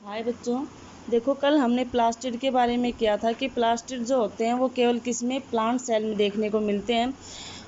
हाय बच्चों, देखो कल हमने प्लास्टिड के बारे में किया था कि प्लास्टिड जो होते हैं वो केवल किसमें प्लांट सेल में देखने को मिलते हैं।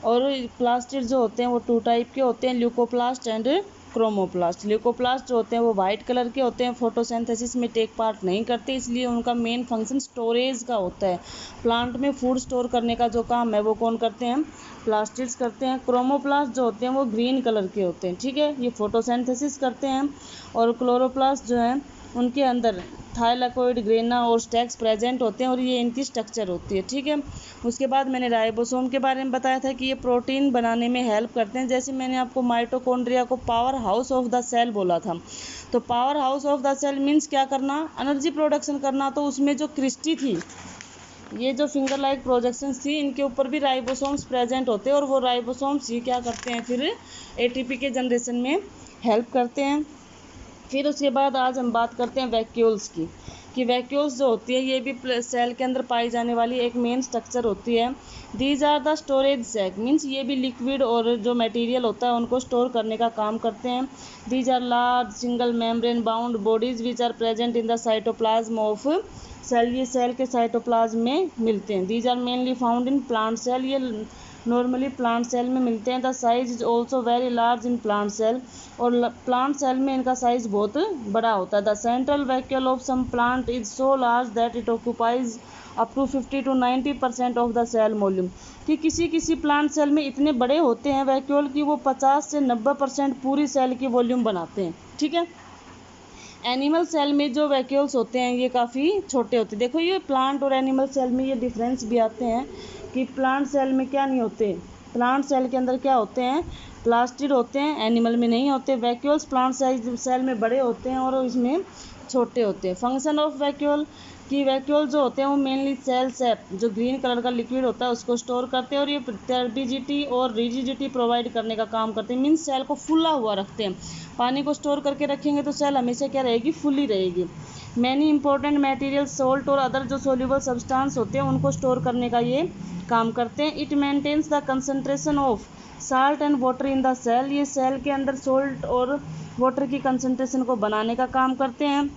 और प्लास्टिड जो होते हैं वो टू टाइप के होते हैं, ल्यूकोप्लास्ट एंड क्रोमोप्लास्ट। ल्यूकोप्लास्ट जो होते हैं वो वाइट कलर के होते हैं, फोटोसिंथेसिस में टेक पार्ट नहीं करते, इसलिए उनका मेन फंक्शन स्टोरेज का होता है। प्लांट में फूड स्टोर करने का जो काम है वो कौन करते हैं? प्लास्टिड्स करते हैं। क्रोमोप्लास्ट जो होते हैं वो ग्रीन कलर के होते हैं, ठीक है, ये फोटोसिंथेसिस करते हैं। और क्लोरोप्लास्ट जो है उनके अंदर थाइलाकोइड, ग्रेना और स्टैक्स प्रेजेंट होते हैं और ये इनकी स्ट्रक्चर होती है, ठीक है। उसके बाद मैंने राइबोसोम के बारे में बताया था कि ये प्रोटीन बनाने में हेल्प करते हैं। जैसे मैंने आपको माइटोकॉन्ड्रिया को power house of the cell बोला था, तो power house of the cell means क्या करना? एनर्जी प्रोडक्शन करना। तो उसमें जो क्रिस्टी थी, ये जो फिंगर लाइक प्रोजेक्शंस थी, इनके ऊपर भी राइबोसोम्स प्रेजेंट होते हैं और वो राइबोसोम्स ही क्या करते हैं? फिर एटीपी के जनरेशन में हेल्प करते हैं। फिर उसके बाद आज हम बात करते हैं वैक्यूल्स की, कि वैक्यूल्स जो होती है ये भी सेल के अंदर पाई जाने वाली एक मेन स्ट्रक्चर होती है। These are the storage sac, means ये भी लिक्विड और जो मटेरियल होता है उनको स्टोर करने का काम करते हैं। These are large single membrane bound bodies which are present in the cytoplasm of cell, ये सेल के साइटोप्लाज्म में मिलते हैं। These are mainly found in plant cell, ये नॉर्मली प्लांट सेल में मिलते हैं। The size is also very large in plant cell, और प्लांट सेल में इनका साइज बहुत बड़ा होता है। The central vacuole of some plant is so large that it occupies up to 50 to 90% of the cell volume, कि किसी plant cell में इतने बड़े होते हैं वैक्यूल कि वो 50 से 90% पूरी सेल की वॉल्यूम बनाते हैं, ठीक है। एनिमल सेल में जो वैक्यूल्स होते हैं ये काफ़ी छोटे होते हैं। देखो ये प्लांट और एनिमल सेल में ये डिफरेंस भी आते हैं कि प्लांट सेल में क्या नहीं होते, प्लांट सेल के अंदर क्या होते हैं? प्लास्टिड होते हैं, एनिमल में नहीं होते। वैक्यूल्स प्लांट सेल में बड़े होते हैं और इसमें छोटे होते हैं। फंक्शन ऑफ वैक्यूल, कि वैक्यूल जो होते हैं वो मेनली सेल सेप, जो ग्रीन कलर का लिक्विड होता है उसको स्टोर करते हैं और ये टर्बिडिटी और रिजिडिटी प्रोवाइड करने का काम करते हैं, मीन्स सेल को फुला हुआ रखते हैं। पानी को स्टोर करके रखेंगे तो सेल हमेशा क्या रहेगी? फुली रहेगी। मैनी इंपॉर्टेंट मटेरियल, सोल्ट और अदर जो सोल्यूबल सब्सटेंस होते हैं उनको स्टोर करने का ये काम करते हैं। It maintains the concentration of salt and water in the cell, ये सेल के अंदर सोल्ट और वाटर की कंसंट्रेशन को बनाने का काम करते हैं।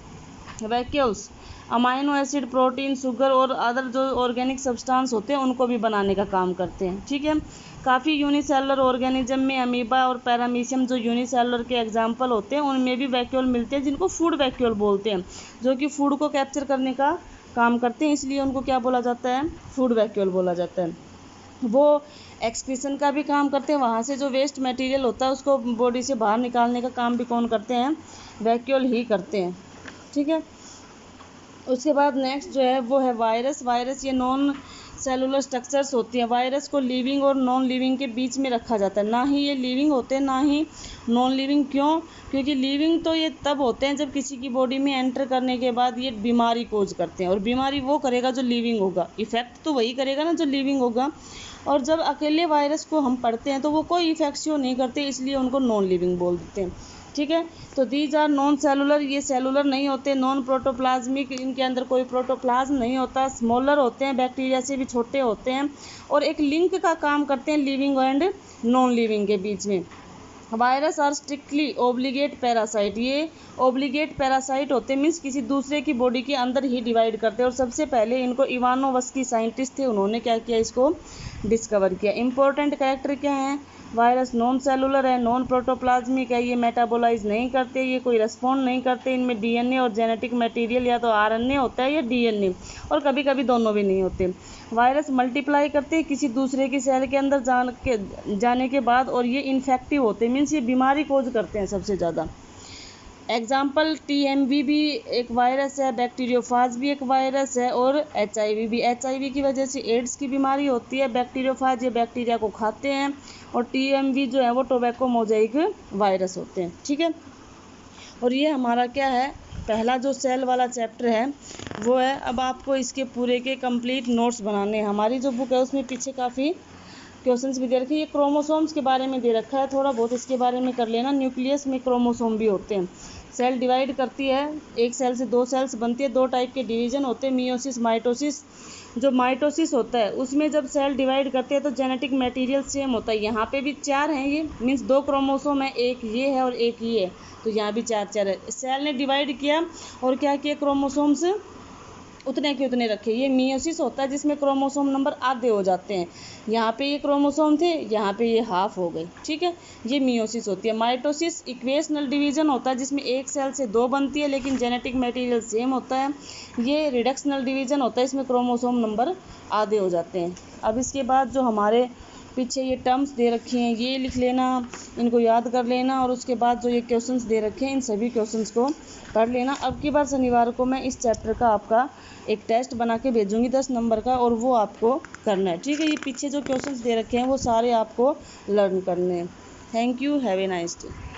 Vacuoles amino acid, protein, sugar और अदर जो ऑर्गेनिक सब्सटेंस होते हैं उनको भी बनाने का काम करते हैं, ठीक है। काफ़ी यूनिसेलुलर ऑर्गेनिज्म में अमीबा और पैरामीशियम जो यूनिसेलुलर के एग्जाम्पल होते हैं उनमें भी वैक्यूल मिलते हैं, जिनको फूड वैक्यूल बोलते हैं, जो कि फूड को कैप्चर करने का काम करते हैं, इसलिए उनको क्या बोला जाता है? फूड वैक्यूल बोला जाता है। वो एक्सक्रीशन का भी काम करते हैं, वहाँ से जो वेस्ट मटेरियल होता है उसको बॉडी से बाहर निकालने का काम भी कौन करते हैं? वैक्यूल ही करते हैं, ठीक है। उसके बाद नेक्स्ट जो है वो है वायरस। वायरस ये नॉन सेलुलर स्ट्रक्चर्स होती हैं। वायरस को लिविंग और नॉन लिविंग के बीच में रखा जाता है, ना ही ये लिविंग होते हैं ना ही नॉन लिविंग। क्यों? क्योंकि लिविंग तो ये तब होते हैं जब किसी की बॉडी में एंटर करने के बाद ये बीमारी कोज करते हैं, और बीमारी वो करेगा जो लिविंग होगा, इफेक्ट तो वही करेगा ना जो लिविंग होगा। और जब अकेले वायरस को हम पढ़ते हैं तो वो कोई इफेक्ट शो नहीं करते, इसलिए उनको नॉन लिविंग बोल देते हैं, ठीक है। तो दीज आर नॉन सेलुलर, ये सेलुलर नहीं होते। नॉन प्रोटोप्लाज्मिक, इनके अंदर कोई प्रोटोप्लाज्म नहीं होता। स्मॉलर होते हैं, बैक्टीरिया से भी छोटे होते हैं, और एक लिंक का काम करते हैं लिविंग एंड नॉन लिविंग के बीच में। Virus are strictly obligate parasite, ये ओब्लिगेट पैरासाइट होते हैं, मीन्स किसी दूसरे की बॉडी के अंदर ही डिवाइड करते हैं। और सबसे पहले इनको इवानोवस्की साइंटिस्ट थे, उन्होंने क्या किया? इसको डिस्कवर किया। इंपॉर्टेंट कैरेक्टर क्या हैं? वायरस नॉन सेलुलर है, नॉन प्रोटोप्लाज्मिक है, ये मेटाबोलाइज नहीं करते, ये कोई रेस्पॉन्ड नहीं करते, इनमें डीएनए और जेनेटिक मटेरियल या तो आरएनए होता है या डीएनए, और कभी कभी दोनों भी नहीं होते। वायरस मल्टीप्लाई करते हैं किसी दूसरे की सेल के अंदर जाने के बाद, और ये इन्फेक्टिव होते हैं, मीन्स ये बीमारी कोज करते हैं सबसे ज़्यादा। एग्जाम्पल टीएमवी भी एक वायरस है, बैक्टीरियोफाज भी एक वायरस है, और एचआईवी भी। एचआईवी की वजह से एड्स की बीमारी होती है। बैक्टीरियोफाज ये बैक्टीरिया को खाते हैं, और टीएमवी जो है वो टोबैको मोजाइक वायरस होते हैं, ठीक है। और ये हमारा क्या है? पहला जो सेल वाला चैप्टर है वो है। अब आपको इसके पूरे के कंप्लीट नोट्स बनाने हैं। हमारी जो बुक है उसमें पीछे काफ़ी क्वेश्चंस भी दे रखे हैं। ये क्रोमोसोम्स के बारे में दे रखा है, थोड़ा बहुत इसके बारे में कर लेना। न्यूक्लियस में क्रोमोसोम भी होते हैं। सेल डिवाइड करती है, एक सेल से दो सेल्स बनती है। दो टाइप के डिवीजन होते हैं, मियोसिस, माइटोसिस। जो माइटोसिस होता है उसमें जब सेल डिवाइड करते हैं तो जेनेटिक मटेरियल सेम होता है। यहाँ पे भी 4 हैं, ये मीन्स 2 क्रोमोसोम है, एक ये है और एक ये है, तो यहाँ भी 4 है। सेल ने डिवाइड किया और क्या किया, क्रोमोसोम्स उतने के उतने रखे। ये मियोसिस होता है जिसमें क्रोमोसोम नंबर आधे हो जाते हैं। यहाँ पे ये क्रोमोसोम थे, यहाँ पे ये हाफ हो गए, ठीक है। ये मियोसिस होती है। माइटोसिस इक्वेशनल डिवीजन होता है जिसमें एक सेल से 2 बनती है लेकिन जेनेटिक मटेरियल सेम होता है। ये रिडक्शनल डिवीजन होता है, इसमें क्रोमोसोम नंबर आधे हो जाते हैं। अब इसके बाद जो हमारे पीछे ये टर्म्स दे रखे हैं ये लिख लेना, इनको याद कर लेना, और उसके बाद जो ये क्वेश्चंस दे रखे हैं इन सभी क्वेश्चंस को पढ़ लेना। अब की बार शनिवार को मैं इस चैप्टर का आपका एक टेस्ट बना के भेजूंगी 10 नंबर का, और वो आपको करना है, ठीक है। ये पीछे जो क्वेश्चंस दे रखे हैं वो सारे आपको लर्न करने हैं। Thank you, have a nice day.